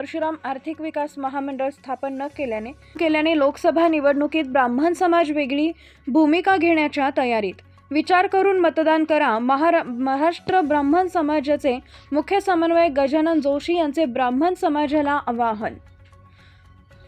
परशुराम आर्थिक विकास महामंडळ स्थापन न केल्याने लोकसभा निवडणुकीत ब्राह्मण समाज वेगळी भूमिका घेण्याच्या तयारीत. विचार करून मतदान करा. महाराष्ट्र ब्राह्मण समाजाचे मुख्य समन्वयक गजानन जोशी यांचे ब्राह्मण समाजाला आवाहन.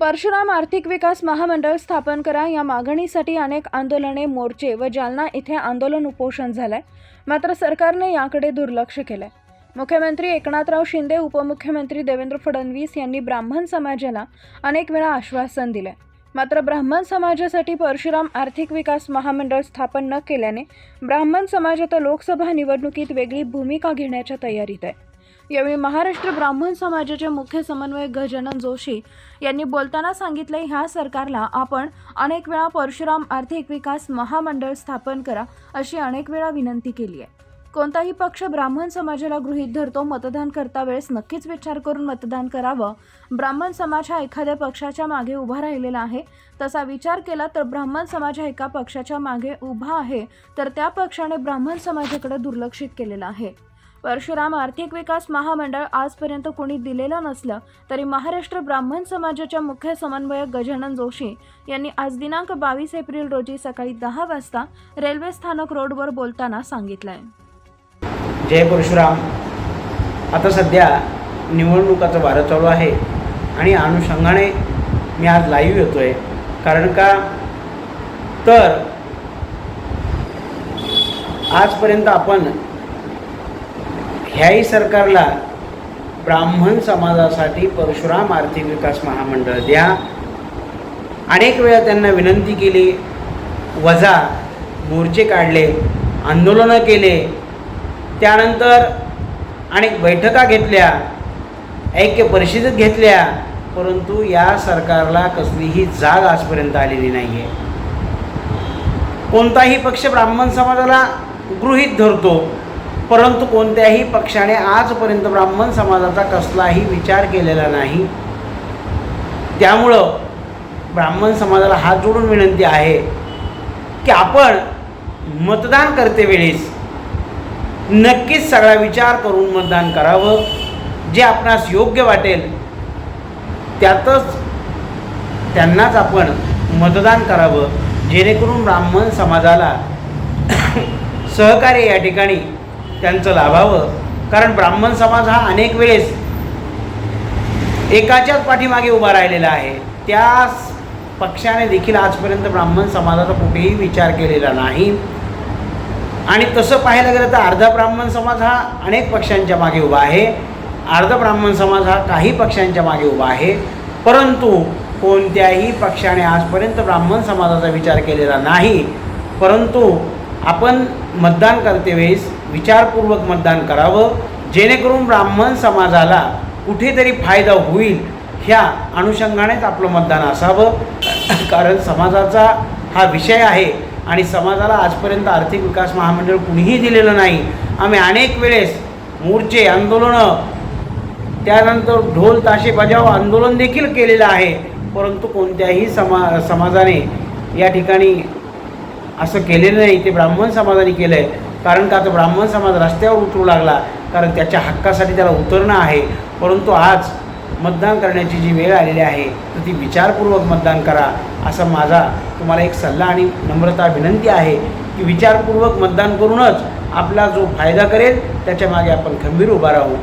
परशुराम आर्थिक विकास महामंडळ स्थापन करा या मागणीसाठी अनेक आंदोलने, मोर्चे व जालना येथे आंदोलन उपोषण झालंय. मात्र सरकारने याकडे दुर्लक्ष केलंय. मुख्यमंत्री एकनाथराव शिंदे, उपमुख्यमंत्री देवेंद्र फडणवीस यांनी ब्राह्मण समाजाला अनेक वेळा आश्वासन दिले. मात्र ब्राह्मण समाजासाठी परशुराम आर्थिक विकास महामंडळ स्थापन न केल्याने ब्राह्मण समाज आता लोकसभा निवडणुकीत वेगळी भूमिका घेण्याच्या तयारीत आहे. यावेळी महाराष्ट्र ब्राह्मण समाजाचे मुख्य समन्वयक गजानन जोशी यांनी बोलताना सांगितले, ह्या सरकारला आपण अनेक वेळा परशुराम आर्थिक विकास महामंडळ स्थापन करा अशी अनेक वेळा विनंती केली आहे. कोणताही पक्ष ब्राह्मण समाजाला गृहीत धरतो. मतदान करता वेळेस नक्कीच विचार करून मतदान करावं. ब्राह्मण समाज हा एखाद्या पक्षाच्या मागे उभा राहिलेला आहे. तसा विचार केला तर ब्राह्मण समाज हा एका पक्षाच्या मागे उभा आहे, तर त्या पक्षाने ब्राह्मण समाजाकडे दुर्लक्षित केलेलं आहे. परशुराम आर्थिक विकास महामंडळ आजपर्यंत कोणी दिलेलं नसलं तरी महाराष्ट्र ब्राह्मण समाजाच्या मुख्य समन्वयक गजानन जोशी यांनी आज दिनांक 22 एप्रिल रोजी सकाळी 10 वाजता रेल्वे स्थानक रोडवर बोलताना सांगितलंय. जय परशुराम. आता सध्या निवडणुकाचं वारं चालू आहे आणि अनुषंगाने मी आज लाईव्ह येतोय. कारण का तर आजपर्यंत आपण ह्याही सरकारला ब्राह्मण समाजासाठी परशुराम आर्थिक विकास महामंडळ द्या, अनेक वेळा त्यांना विनंती केली, वजा मोर्चे काढले, आंदोलनं केले, त्यानंतर अनेक बैठका घेतल्या, ऐक्य परिषदेत घेतल्या, परंतु या सरकारला कसलीही जाग आजपर्यंत आलेली नाही आहे. कोणताही पक्ष ब्राह्मण समाजाला गृहीत धरतो, परंतु कोणत्याही पक्षाने आजपर्यंत ब्राह्मण समाजाचा कसलाही विचार केलेला नाही. त्यामुळं ब्राह्मण समाजाला हात जोडून विनंती आहे की आपण मतदान करतेवेळेस नक्कीच सगळा विचार करून मतदान करावं. जे आपणास योग्य वाटेल त्यातच त्यांनाच आपण मतदान करावं, जेणेकरून ब्राह्मण समाजाला सहकार्य या ठिकाणी त्यांचं लाभावं. कारण ब्राह्मण समाज हा अनेक वेळेस एकाच्याच पाठीमागे उभा राहिलेला आहे. त्या पक्षाने देखील आजपर्यंत ब्राह्मण समाजाचा कुठेही विचार केलेला नाही. आणि तसं पाहायला गेलं तर अर्धा ब्राह्मण समाज हा अनेक पक्षांच्या मागे उभा आहे, अर्धा ब्राह्मण समाज हा काही पक्षांच्या मागे उभा आहे. परंतु कोणत्याही पक्षाने आजपर्यंत ब्राह्मण समाजाचा विचार केलेला नाही. परंतु आपण मतदान करतेवेळेस विचारपूर्वक मतदान करावं, जेणेकरून ब्राह्मण समाजाला कुठेतरी फायदा होईल ह्या अनुषंगानेच आपलं मतदान असावं. कारण समाजाचा हा विषय आहे आणि समाजाला आजपर्यंत आर्थिक विकास महामंडळ कुणीही दिलेलं नाही. आम्ही अनेक वेळेस मोर्चे, आंदोलनं, त्यानंतर ढोल ताशे बजाव आंदोलन देखील केलेलं आहे, परंतु कोणत्याही समाजाने या ठिकाणी असं केलेलं नाही. ते ब्राह्मण समाजाने केलं आहे. कारण का तर ब्राह्मण समाज रस्त्यावर उतरू लागला, कारण त्याच्या हक्कासाठी त्याला उतरणं आहे. परंतु आज मतदान करण्याची जी वेळ आलेली आहे तर ती विचारपूर्वक मतदान करा, असा माझा तुम्हाला एक सल्ला आणि नम्रता विनंती आहे की विचारपूर्वक मतदान करूनच आपला जो फायदा करेल त्याच्या मागे आपण खंबीर उभा राहू.